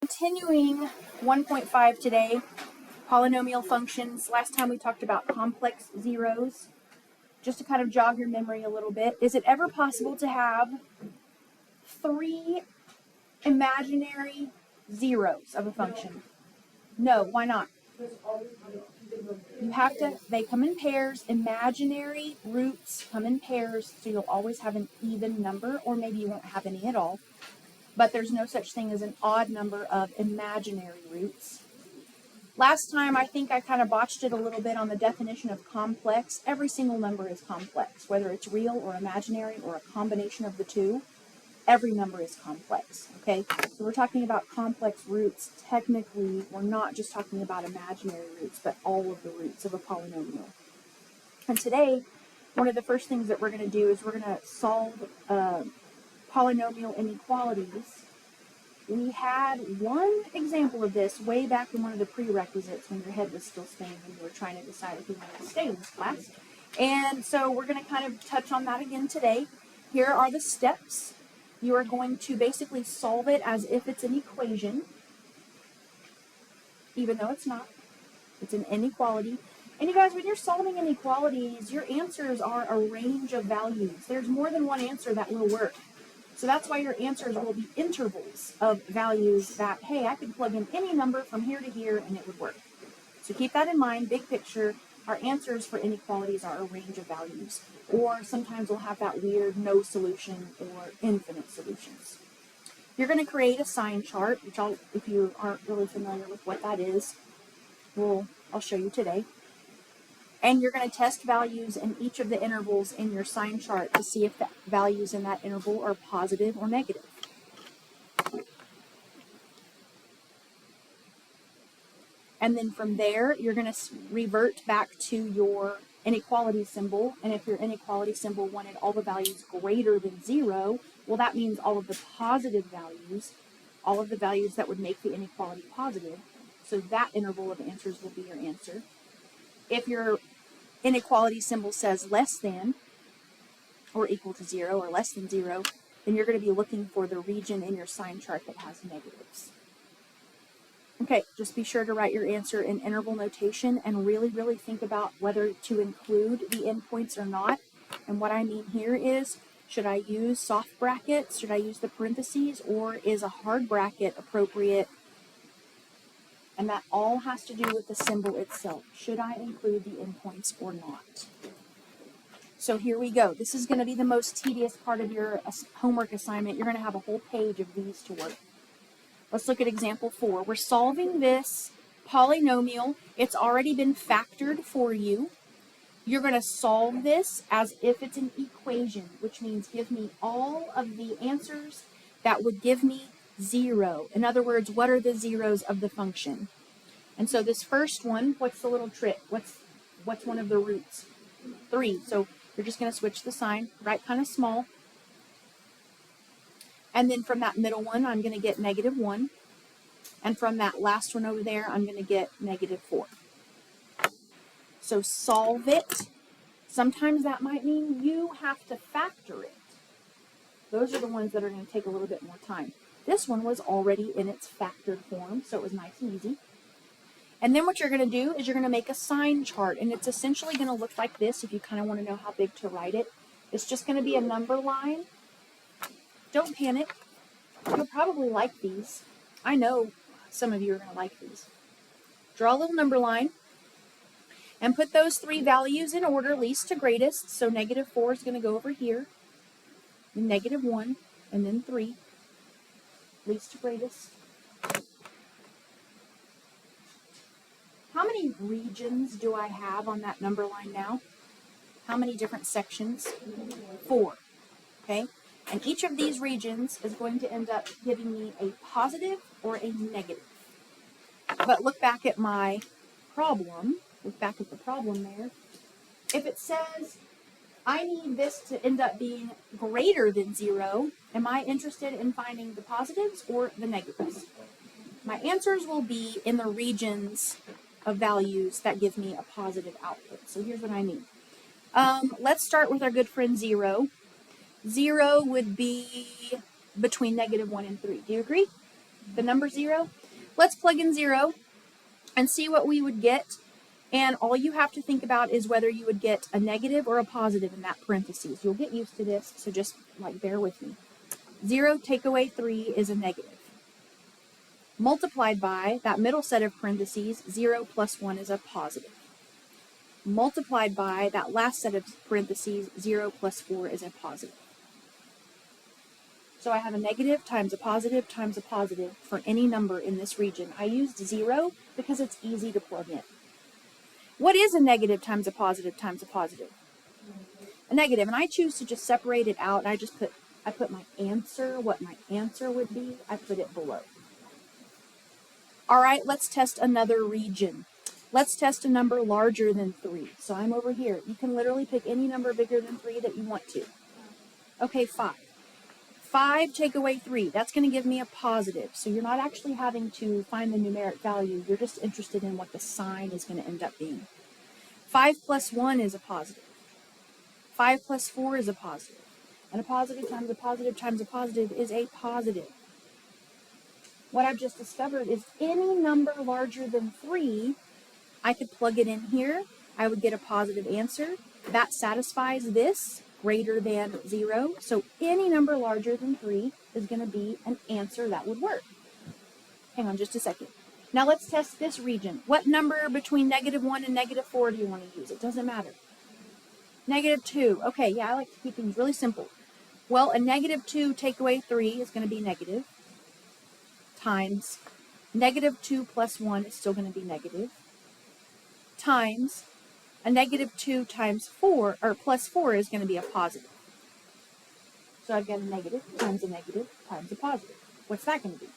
Continuing 1.5 today, polynomial functions. Last time we talked about complex zeros. Just to kind of jog your memory a little bit, is it ever possible to have three imaginary zeros of a function? No, why not? You have to, they come in pairs, imaginary roots come in pairs, so you'll always have an even number, or maybe you won't have any at all. But there's no such thing as an odd number of imaginary roots. Last time, I think I kind of botched it a little bit on the definition of complex. Every single number is complex, whether it's real or imaginary or a combination of the two. Every number is complex, okay? So we're talking about complex roots. Technically, we're not just talking about imaginary roots, but all of the roots of a polynomial. And today, one of the first things that we're going to do is we're going to solve polynomial inequalities. We had one example of this way back in one of the prerequisites when your head was still spinning and you were trying to decide if you wanted to stay in this class. And so we're going to kind of touch on that again today. Here are the steps. You are going to basically solve it as if it's an equation, even though it's not. It's an inequality. And you guys, when you're solving inequalities, your answers are a range of values. There's more than one answer that will work. So that's why your answers will be intervals of values that, hey, I could plug in any number from here to here and it would work. So keep that in mind, big picture. Our answers for inequalities are a range of values. Or sometimes we'll have that weird no solution or infinite solutions. You're going to create a sign chart, which if you aren't really familiar with what that is, I'll show you today. And you're going to test values in each of the intervals in your sign chart to see if the values in that interval are positive or negative. And then from there, you're going to revert back to your inequality symbol. And if your inequality symbol wanted all the values greater than 0, well, that means all of the positive values, all of the values that would make the inequality positive. So that interval of answers will be your answer. If your inequality symbol says less than or equal to 0 or less than 0, then you're going to be looking for the region in your sign chart that has negatives. Okay, just be sure to write your answer in interval notation and really, really think about whether to include the endpoints or not. And what I mean here is, should I use soft brackets? Should I use the parentheses? Or is a hard bracket appropriate? And that all has to do with the symbol itself. Should I include the endpoints or not? So here we go. This is going to be the most tedious part of your homework assignment. You're going to have a whole page of these to work. Let's look at example 4. We're solving this polynomial. It's already been factored for you. You're going to solve this as if it's an equation, which means give me all of the answers that would give me 0. In other words, what are the zeros of the function? And so this first one, what's the little trick? What's one of the roots? 3. So you're just going to switch the sign, write kind of small. And then from that middle one, I'm going to get -1. And from that last one over there, I'm going to get -4. So solve it. Sometimes that might mean you have to factor it. Those are the ones that are going to take a little bit more time. This one was already in its factored form, so it was nice and easy. And then what you're going to do is you're going to make a sign chart, and it's essentially going to look like this if you kind of want to know how big to write it. It's just going to be a number line. Don't panic. You'll probably like these. I know some of you are going to like these. Draw a little number line and put those 3 values in order, least to greatest. So -4 is going to go over here, then -1, and then 3, least to greatest. How many regions do I have on that number line now? How many different sections? 4. Okay? And each of these regions is going to end up giving me a positive or a negative. But look back at my problem. Look back at the problem there. If it says I need this to end up being greater than 0, am I interested in finding the positives or the negatives? My answers will be in the regions of values that give me a positive output. So here's what I mean. Let's start with our good friend 0. 0 would be between -1 and 3. Do you agree? the number 0. Let's plug in 0 and see what we would get. And all you have to think about is whether you would get a negative or a positive in that parentheses. You'll get used to this, so just like bear with me. 0 take away 3 is a negative. Multiplied by that middle set of parentheses, 0 plus 1 is a positive. Multiplied by that last set of parentheses, 0 plus 4 is a positive. So I have a negative times a positive times a positive for any number in this region. I used 0 because it's easy to plug in. What is a negative times a positive times a positive? A negative, and I choose to just separate it out. I put my answer, what my answer would be, I put it below. All right, let's test another region. Let's test a number larger than 3. So I'm over here. You can literally pick any number bigger than 3 that you want to. Okay, 5. 5 take away 3. That's going to give me a positive. So you're not actually having to find the numeric value. You're just interested in what the sign is going to end up being. 5 plus 1 is a positive. 5 plus 4 is a positive. And a positive times a positive times a positive is a positive. What I've just discovered is any number larger than 3, I could plug it in here. I would get a positive answer. That satisfies this, greater than 0. So any number larger than 3 is going to be an answer that would work. Hang on just a second. Now let's test this region. What number between -1 and -4 do you want to use? It doesn't matter. -2. Okay, yeah, I like to keep things really simple. Well, a -2 take away 3 is going to be negative. Times -2 plus 1 is still going to be negative. Times a -2 times 4, or plus 4 is going to be a positive. So I've got a negative times a negative times a positive. What's that going to be?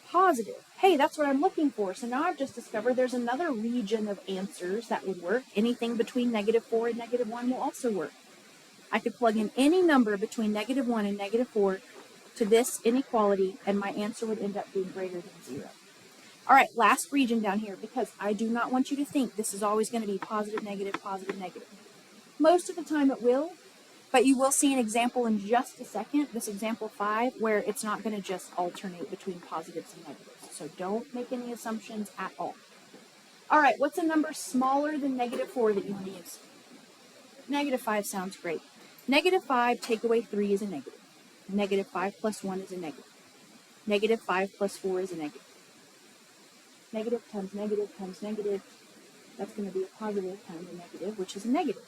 Positive. Hey, that's what I'm looking for. So now I've just discovered there's another region of answers that would work. Anything between -4 and -1 will also work. I could plug in any number between -1 and -4 to this inequality, and my answer would end up being greater than 0. All right, last region down here, because I do not want you to think this is always going to be positive, negative, positive, negative. Most of the time it will, but you will see an example in just a second, this example 5, where it's not going to just alternate between positives and negatives. So don't make any assumptions at all. All right, what's a number smaller than -4 that you want to use? -5 sounds great. -5 take away 3 is a negative. -5 plus 1 is a negative. -5 plus 4 is a negative. Negative times negative times negative, that's going to be a positive times a negative, which is a negative.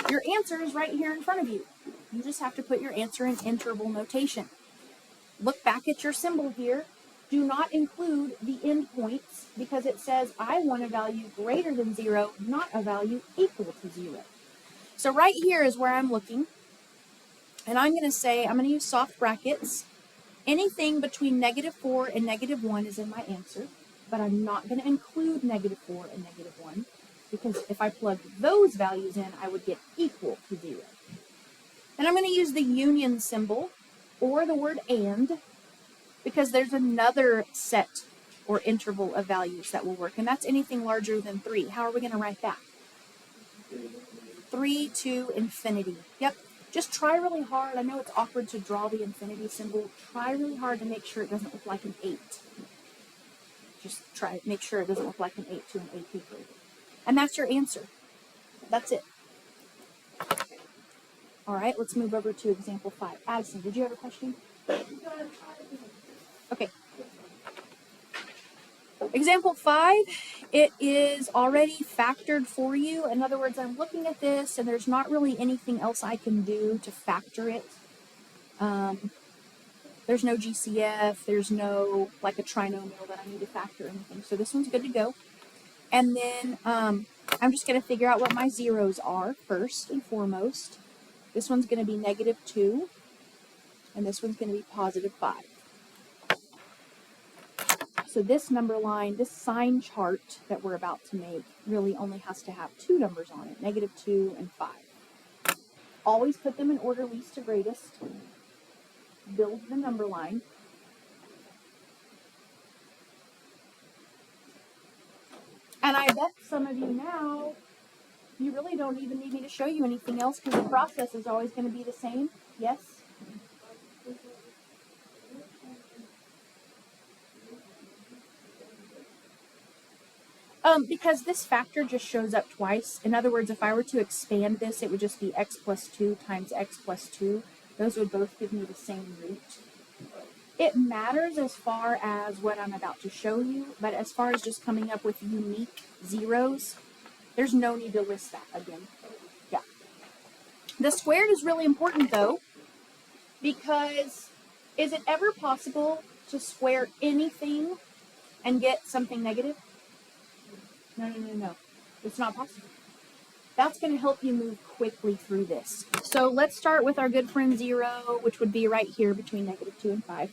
Your answer is right here in front of you. You just have to put your answer in interval notation. Look back at your symbol here. Do not include the endpoints because it says I want a value greater than 0, not a value equal to 0. So right here is where I'm looking. And I'm going to say, I'm going to use soft brackets. Anything between -4 and -1 is in my answer, but I'm not going to include -4 and -1 because if I plug those values in, I would get equal to 0. And I'm going to use the union symbol or the word and because there's another set or interval of values that will work, and that's anything larger than 3. How are we going to write that? 3 to infinity. Yep. Just try really hard. I know it's awkward to draw the infinity symbol. Try really hard to make sure it doesn't look like an 8. Just try, make sure it doesn't look like an 8 to an AP grade. And that's your answer. That's it. All right, let's move over to example 5. Addison, did you have a question? Okay. Example 5, it is already factored for you. In other words, I'm looking at this and there's not really anything else I can do to factor it. There's no GCF, there's no like a trinomial that I need to factor or anything. So this one's good to go. And then I'm just going to figure out what my zeros are first and foremost. This one's going to be -2 and this one's going to be +5. So this number line, this sign chart that we're about to make really only has to have 2 numbers on it, -2 and 5. Always put them in order least to greatest. Build the number line. And I bet some of you now, you really don't even need me to show you anything else because the process is always going to be the same. Yes? Because this factor just shows up twice. In other words, if I were to expand this, it would just be x plus 2 times x plus 2. Those would both give me the same root. It matters as far as what I'm about to show you, but as far as just coming up with unique zeros, there's no need to list that again. Yeah. The squared is really important though, because is it ever possible to square anything and get something negative? No. It's not possible. That's going to help you move quickly through this. So let's start with our good friend 0, which would be right here between -2 and 5.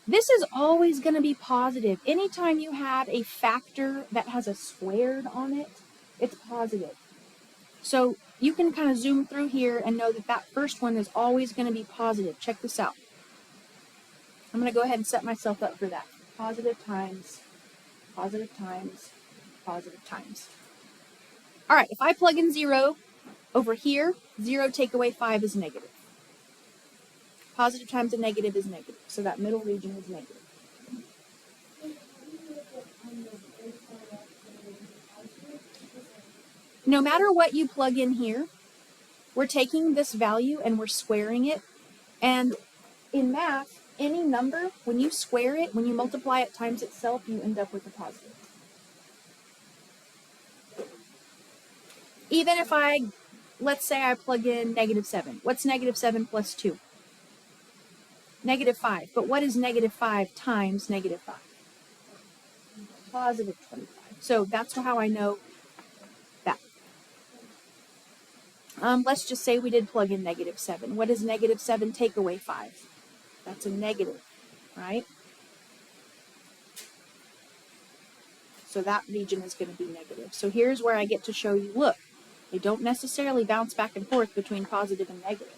This is always going to be positive. Anytime you have a factor that has a squared on it, it's positive. So you can kind of zoom through here and know that that first one is always going to be positive. Check this out. I'm going to go ahead and set myself up for that. Positive times, positive times, positive times. All right, if I plug in 0 over here, 0 take away 5 is negative. Positive times a negative is negative, so that middle region is negative. No matter what you plug in here, we're taking this value and we're squaring it. And in math, any number, when you square it, when you multiply it times itself, you end up with a positive. Even if let's say I plug in -7. What's -7 plus 2? -5. But what is -5 times -5? Positive 25. So that's how I know that. Let's just say we did plug in -7. What is -7 take away 5? That's a negative, right? So that region is going to be negative. So here's where I get to show you, look, they don't necessarily bounce back and forth between positive and negative.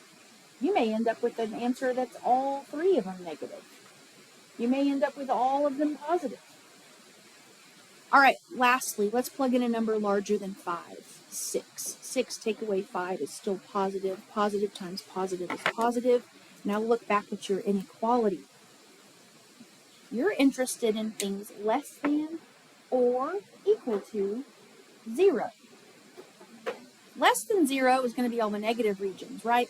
You may end up with an answer that's all three of them negative. You may end up with all of them positive. All right, lastly, let's plug in a number larger than 5, 6. 6 take away 5 is still positive. Positive times positive is positive. Now look back at your inequality. You're interested in things less than or equal to 0. Less than 0 is going to be all the negative regions, right?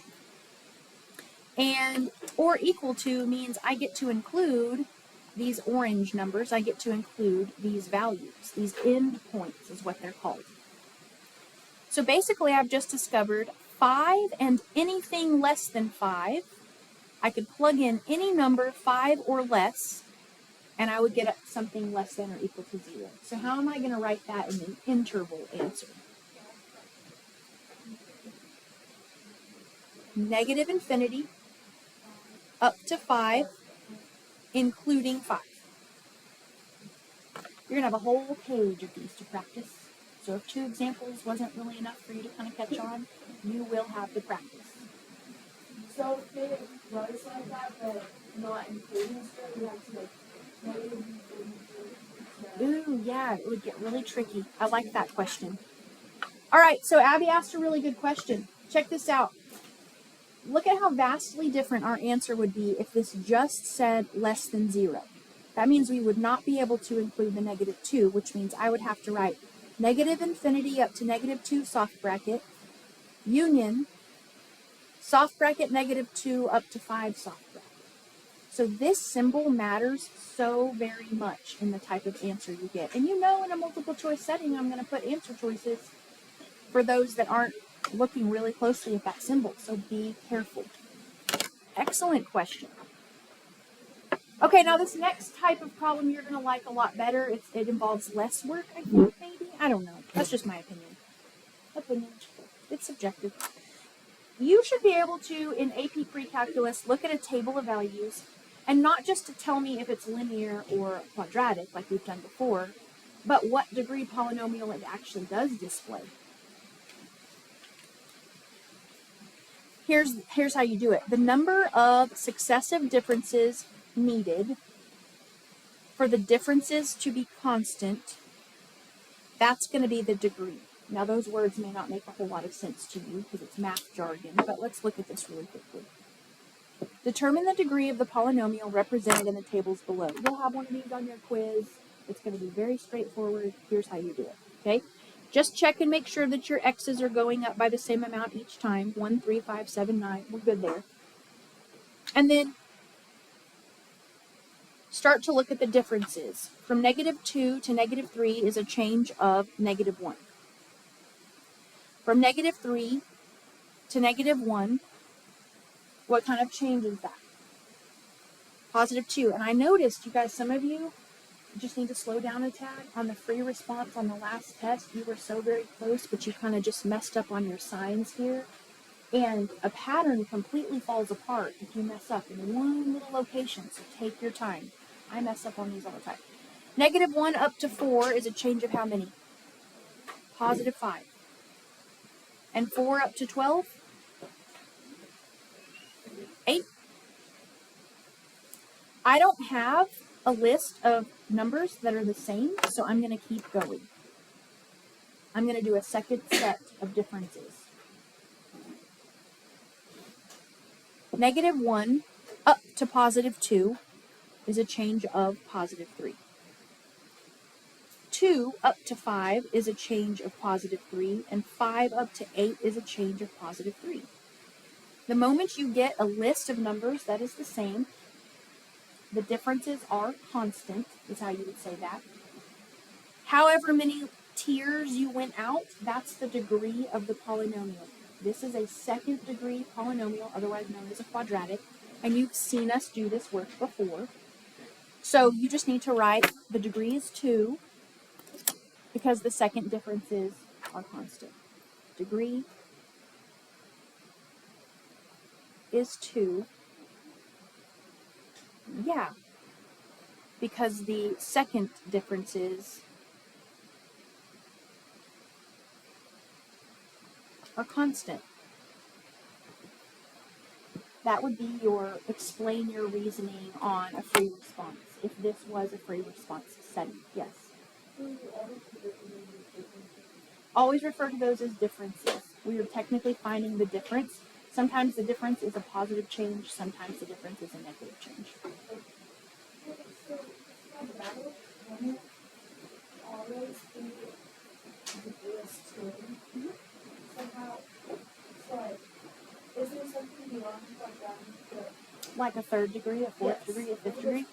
And or equal to means I get to include these orange numbers. I get to include these values. These end points is what they're called. So basically, I've just discovered 5 and anything less than 5. I could plug in any number 5 or less, and I would get something less than or equal to 0. So how am I going to write that in an interval answer? Negative infinity up to 5, including 5. You're going to have a whole page of these to practice. So if 2 examples wasn't really enough for you to kind of catch on, you will have the practice. So if it was like that, but not including stuff, you have to like Ooh, yeah, it would get really tricky. I like that question. All right, so Abby asked a really good question. Check this out. Look at how vastly different our answer would be if this just said less than 0. That means we would not be able to include the -2, which means I would have to write negative infinity up to -2 soft bracket, union, soft bracket -2 up to 5 soft bracket. So this symbol matters so very much in the type of answer you get. And you know in a multiple choice setting, I'm going to put answer choices for those that aren't looking really closely at that symbol, so be careful. Excellent question. Okay, now this next type of problem you're going to like a lot better. It involves less work, I think, maybe? I don't know. That's just my opinion. It's subjective. You should be able to, in AP Pre-Calculus, look at a table of values, and not just to tell me if it's linear or quadratic, like we've done before, but what degree polynomial it actually does display. Here's how you do it. The number of successive differences needed for the differences to be constant, that's going to be the degree. Now, those words may not make a whole lot of sense to you because it's math jargon, but let's look at this really quickly. Determine the degree of the polynomial represented in the tables below. You'll have one of these on your quiz. It's going to be very straightforward. Here's how you do it. Okay? Just check and make sure that your x's are going up by the same amount each time. 1, 3, 5, 7, 9. We're good there. And then start to look at the differences. From -2 to -3 is a change of -1. From -3 to -1, what kind of change is that? +2. And I noticed, you guys, some of you just need to slow down a tad. On the free response on the last test, you were so very close, but you kind of just messed up on your signs here. And a pattern completely falls apart if you mess up in one little location, so take your time. I mess up on these all the time. -1 up to 4 is a change of how many? +5. And 4 up to 12? 8. I don't have a list of numbers that are the same, so I'm going to keep going. I'm going to do a second set of differences. -1 up to +2 is a change of +3. 2 up to 5 is a change of +3, and 5 up to 8 is a change of +3. The moment you get a list of numbers that is the same, the differences are constant, is how you would say that. However many tiers you went out, that's the degree of the polynomial. This is a second degree polynomial, otherwise known as a quadratic, and you've seen us do this work before. So you just need to write the degree is 2, because the second differences are constant. Degree is 2. Yeah, because the second differences are constant. That would be your explain your reasoning on a free response, if this was a free response setting. Yes. Always refer to those as differences. We are technically finding the difference. Sometimes the difference is a positive change, sometimes the difference is a negative change. Is there something beyond that? Like a third degree, a fourth degree, a fifth degree.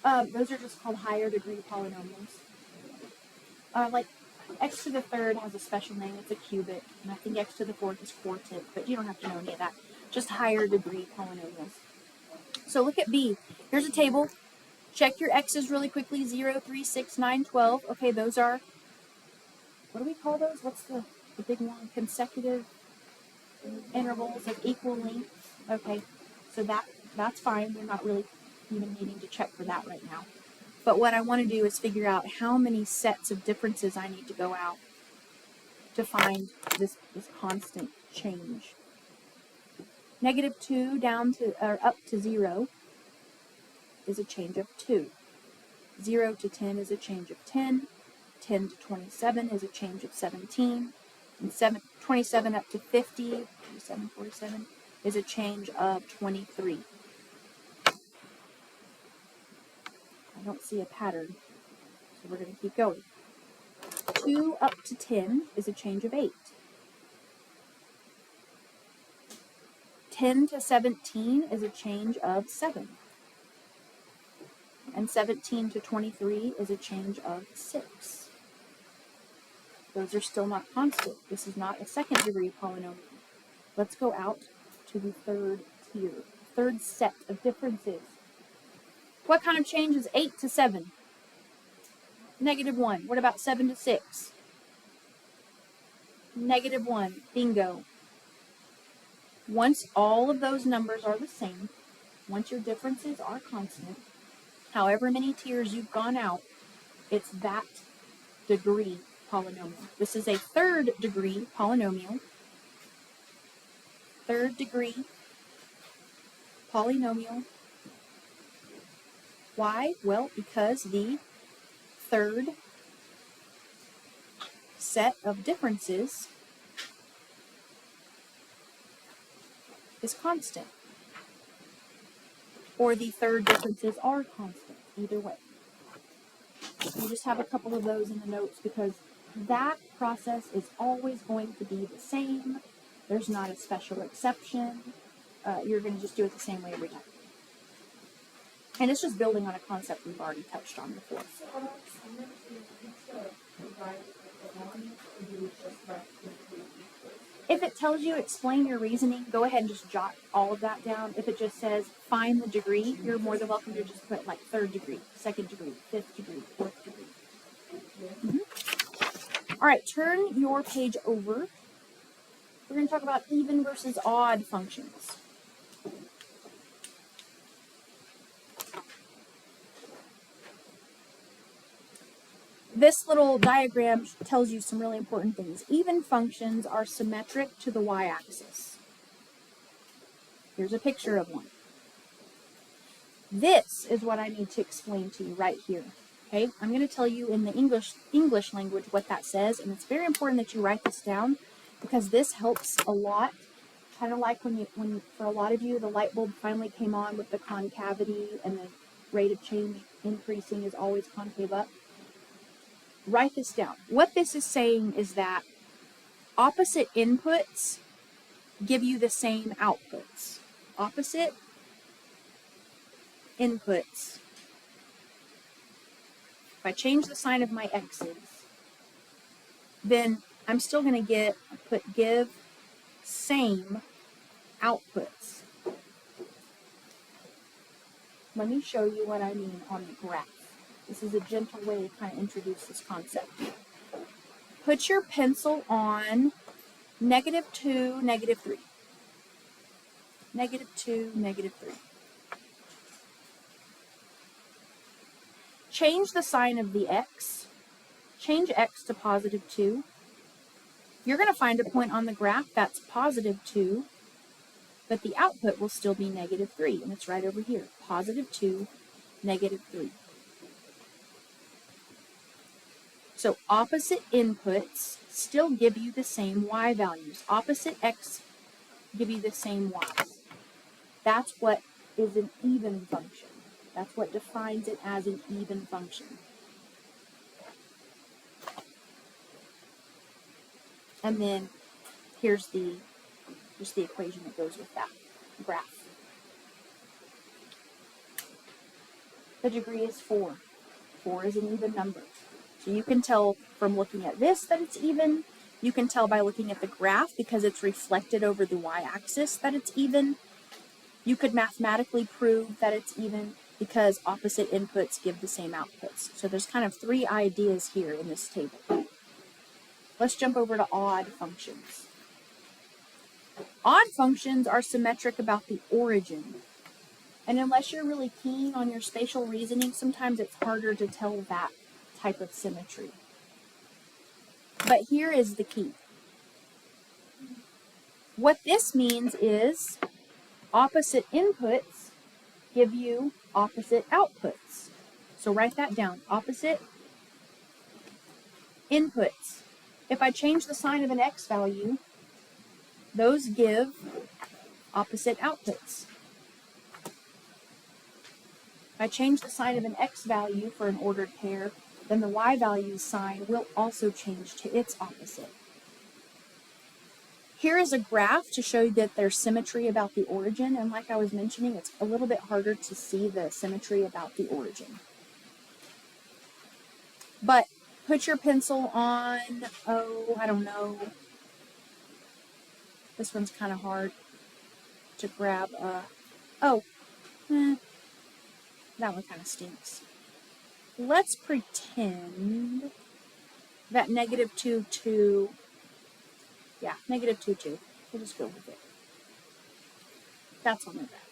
Those are just called higher degree polynomials. Like x to the third has a special name, it's a cubic, and I think x to the fourth is quartic, but you don't have to know any of that. Just higher degree polynomials. So look at B. Here's a table. Check your x's really quickly. 0, 3, 6, 9, 12. Okay, those are, what do we call those? What's the big one? Consecutive intervals of equal length. Okay, so that's fine. We're not really even needing to check for that right now. But what I want to do is figure out how many sets of differences I need to go out to find this constant change. -2 down to or up to 0 is a change of 2. 0 to 10 is a change of 10. 10 to 27 is a change of 17. And 27 up to 50, 47 is a change of 23. I don't see a pattern, so we're going to keep going. 2 up to 10 is a change of 8. 10 to 17 is a change of 7. And 17 to 23 is a change of 6. Those are still not constant. This is not a second degree polynomial. Let's go out to the third tier, third set of differences. What kind of change is 8 to 7? -1. What about 7 to 6? -1. Bingo. Once all of those numbers are the same, once your differences are constant, however many tiers you've gone out, it's that degree polynomial. This is a third degree polynomial. Third degree polynomial. Why? Well, because the third set of differences is constant. Or the third differences are constant, either way. You just have a couple of those in the notes because that process is always going to be the same. There's not a special exception. You're going to just do it the same way every time. And it's just building on a concept we've already touched on before. So on our assignment, do we need to write the one, or do we just write the three? If it tells you explain your reasoning, go ahead and just jot all of that down. If it just says find the degree, you're more than welcome to just put like third degree, second degree, fifth degree, fourth degree. All right, turn your page over. We're going to talk about even versus odd functions. This little diagram tells you some really important things. Even functions are symmetric to the y-axis. Here's a picture of one. This is what I need to explain to you right here. Okay, I'm going to tell you in the English language what that says, and it's very important that you write this down because this helps a lot. Kind of like when for a lot of you, the light bulb finally came on with the concavity and the rate of change increasing is always concave up. Write this down. What this is saying is that opposite inputs give you the same outputs. Opposite inputs. If I change the sign of my x's, then I'm still going to give same outputs. Let me show you what I mean on the graph. This is a gentle way to kind of introduce this concept. Put your pencil on -2, -3. -2, -3. Change the sign of the x. Change x to +2. You're going to find a point on the graph that's +2, but the output will still be -3, and it's right over here. +2, -3. So opposite inputs still give you the same y values. Opposite x give you the same y's. That's what is an even function. That's what defines it as an even function. And then here's just the equation that goes with that graph. The degree is 4. 4 is an even number. So you can tell from looking at this that it's even. You can tell by looking at the graph because it's reflected over the y-axis that it's even. You could mathematically prove that it's even because opposite inputs give the same outputs. So there's kind of 3 ideas here in this table. Let's jump over to odd functions. Odd functions are symmetric about the origin. And unless you're really keen on your spatial reasoning, sometimes it's harder to tell that type of symmetry. But here is the key. What this means is opposite inputs give you opposite outputs. So write that down. Opposite inputs. If I change the sign of an x value, those give opposite outputs. If I change the sign of an x value for an ordered pair, then the y value sign will also change to its opposite. Here is a graph to show you that there's symmetry about the origin, and like I was mentioning, it's a little bit harder to see the symmetry about the origin. But put your pencil on, I don't know. This one's kind of hard to grab. That one kind of stinks. Let's pretend that -2, 2, -2, 2. We'll just go with it. That's on the graph.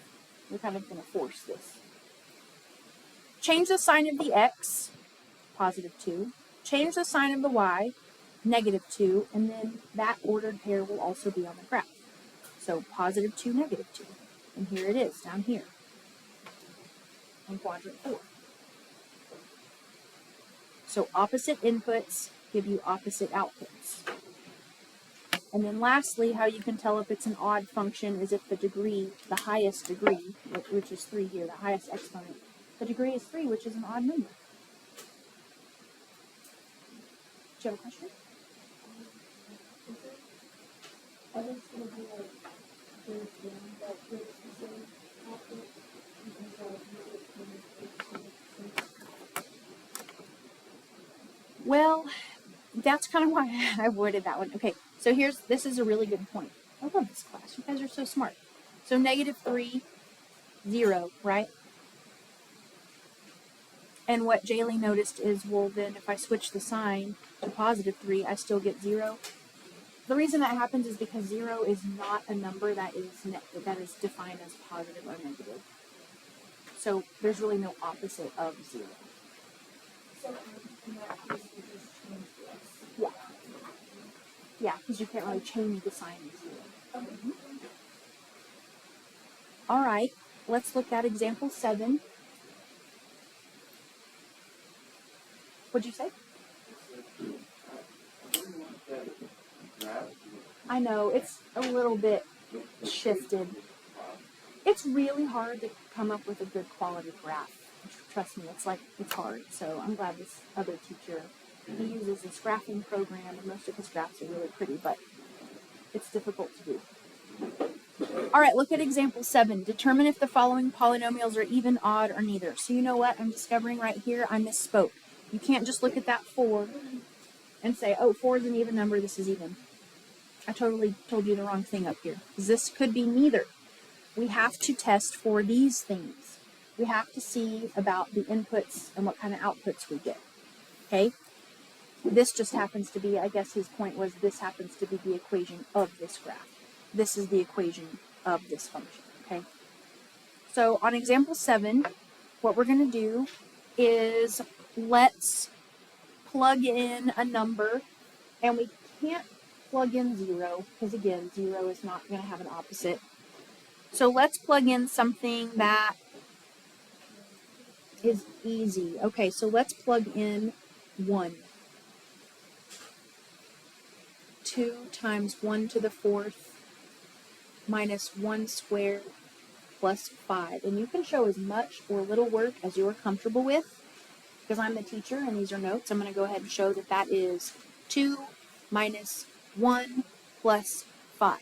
We're kind of going to force this. Change the sign of the x, +2. Change the sign of the y, -2, and then that ordered pair will also be on the graph. So +2, -2. And here it is, down here, in quadrant 4. So opposite inputs give you opposite outputs. And then lastly, how you can tell if it's an odd function is if the degree, the highest degree, which is 3 here, the highest exponent, the degree is 3, which is an odd number. you have a question? Are they gonna be like there's one that gives the same output instead of Well, that's kind of why I avoided that one. Okay, so this is a really good point. I love this class. You guys are so smart. So -3, 0, right? And what Jaylee noticed is, well, then if I switch the sign to +3, I still get 0. The reason that happens is because 0 is not a number that is defined as positive or negative. So there's really no opposite of 0. So in that case, we just change this. Yeah. Yeah, because you can't really change the sign of 0. Okay. All right, let's look at example 7. What'd you say? I know, it's a little bit shifted. It's really hard to come up with a good quality graph. Trust me, it's hard. So I'm glad this other teacher, he uses this graphing program, and most of his graphs are really pretty, but it's difficult to do. All right, look at example 7. Determine if the following polynomials are even, odd, or neither. So you know what? I'm discovering right here I misspoke. You can't just look at that 4 and say, oh, 4 is an even number, this is even. I totally told you the wrong thing up here. This could be neither. We have to test for these things. We have to see about the inputs and what kind of outputs we get. Okay? This just happens to be, I guess his point was, this happens to be the equation of this graph. This is the equation of this function. Okay? So on example 7, what we're going to do is let's plug in a number, and we can't plug in 0 because again 0 is not going to have an opposite. So let's plug in something that is easy. Okay, so let's plug in 1. 2 times 1 to the 4th minus 1 squared plus 5. And you can show as much or little work as you're comfortable with. Because I'm the teacher and these are notes, I'm going to go ahead and show that that is 2 minus 1 plus 5.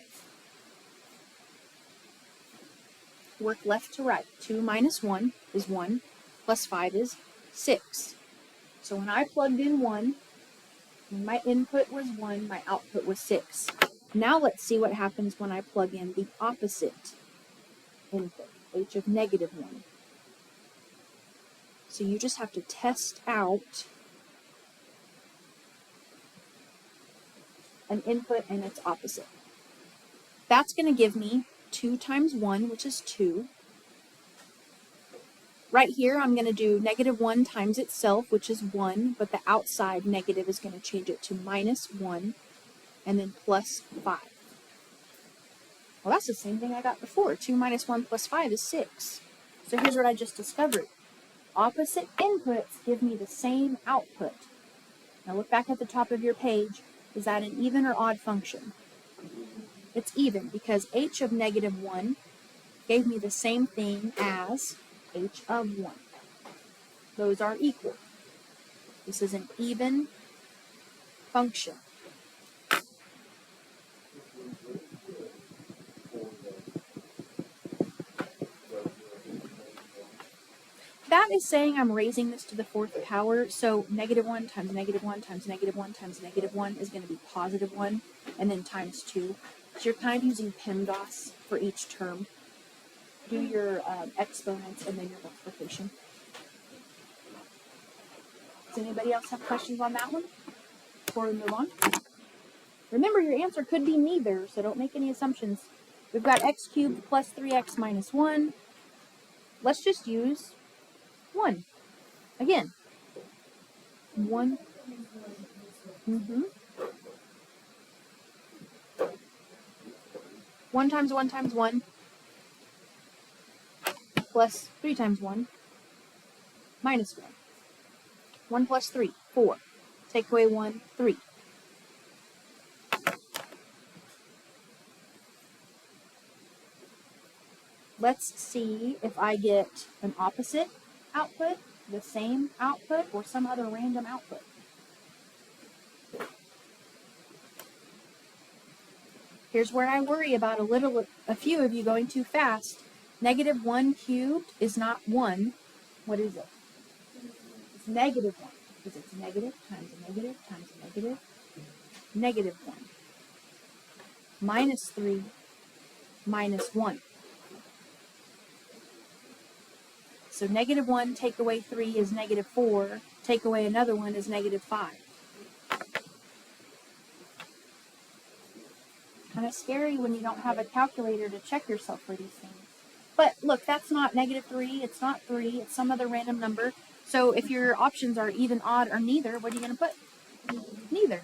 Work left to right. 2 minus 1 is 1, plus 5 is 6. So when I plugged in 1, my input was 1, my output was 6. Now let's see what happens when I plug in the opposite input, h of -1. So you just have to test out an input and its opposite. That's going to give me 2 times 1, which is 2. Right here, I'm going to do -1 times itself, which is 1, but the outside negative is going to change it to -1, and then plus 5. Well, that's the same thing I got before. 2 minus 1 plus 5 is 6. So here's what I just discovered. Opposite inputs give me the same output. Now look back at the top of your page. Is that an even or odd function? It's even because h of -1 gave me the same thing as h of 1. Those are equal. This is an even function. That is saying I'm raising this to the 4th power, so -1 times -1 times -1 times -1 is going to be +1, and then times 2. So you're kind of using PEMDAS for each term. Do your exponents and then your multiplication. Does anybody else have questions on that one before we move on? Remember, your answer could be neither, so don't make any assumptions. We've got x cubed plus 3x minus 1. Let's just use 1. Again. 1. 1 times 1 times 1 plus 3 times 1 minus 1. 1 plus 3, 4. Take away 1, 3. Let's see if I get an opposite output, the same output, or some other random output. Here's where I worry about a few of you going too fast. Negative 1 cubed is not 1. What is it? It's negative 1. Because it's negative times a negative times a negative. Negative 1. Minus 3 minus 1. So negative 1 take away 3 is negative 4. Take away another one is negative 5. Kind of scary when you don't have a calculator to check yourself for these things. But look, that's not negative 3. It's not 3. It's some other random number. So if your options are even, odd, or neither, what are you going to put? Neither.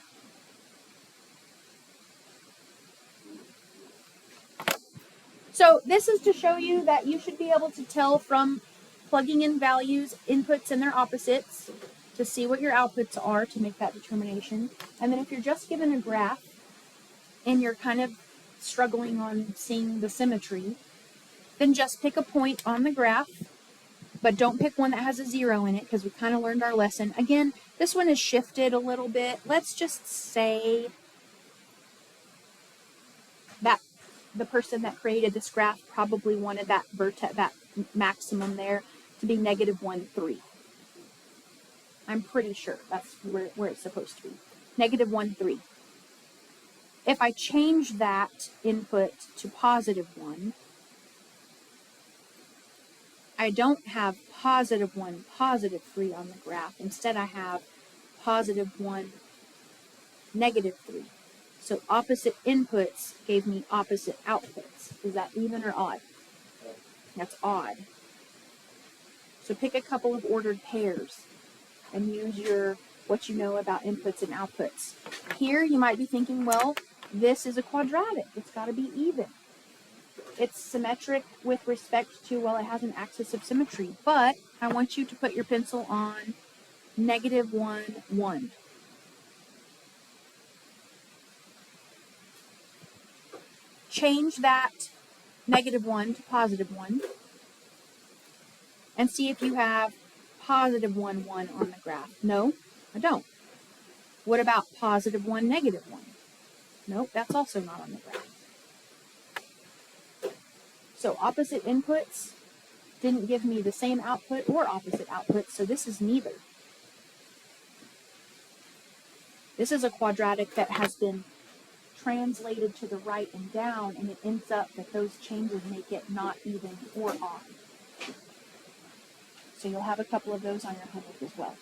So this is to show you that you should be able to tell from plugging in values, inputs, and their opposites to see what your outputs are to make that determination. And then if you're just given a graph and you're kind of struggling on seeing the symmetry, then just pick a point on the graph, but don't pick one that has a 0 in it because we kind of learned our lesson. Again, this one is shifted a little bit. Let's just say that the person that created this graph probably wanted that vertex, that maximum there, to be negative 1, 3. I'm pretty sure that's where it's supposed to be. Negative 1, 3. If I change that input to positive 1, I don't have positive 1, positive 3 on the graph. Instead, I have positive 1, negative 3. So opposite inputs gave me opposite outputs. Is that even or odd? That's odd. So pick a couple of ordered pairs and use what you know about inputs and outputs. Here you might be thinking, well, this is a quadratic. It's got to be even. It's symmetric with respect to, well, it has an axis of symmetry. But I want you to put your pencil on negative 1, 1. Change that negative 1 to positive 1 and see if you have positive 1, 1 on the graph. No, I don't. What about positive 1, negative 1? Nope, that's also not on the graph. So opposite inputs didn't give me the same output or opposite output, so this is neither. This is a quadratic that has been translated to the right and down, and it ends up that those changes make it not even or odd. So you'll have a couple of those on your homework as well.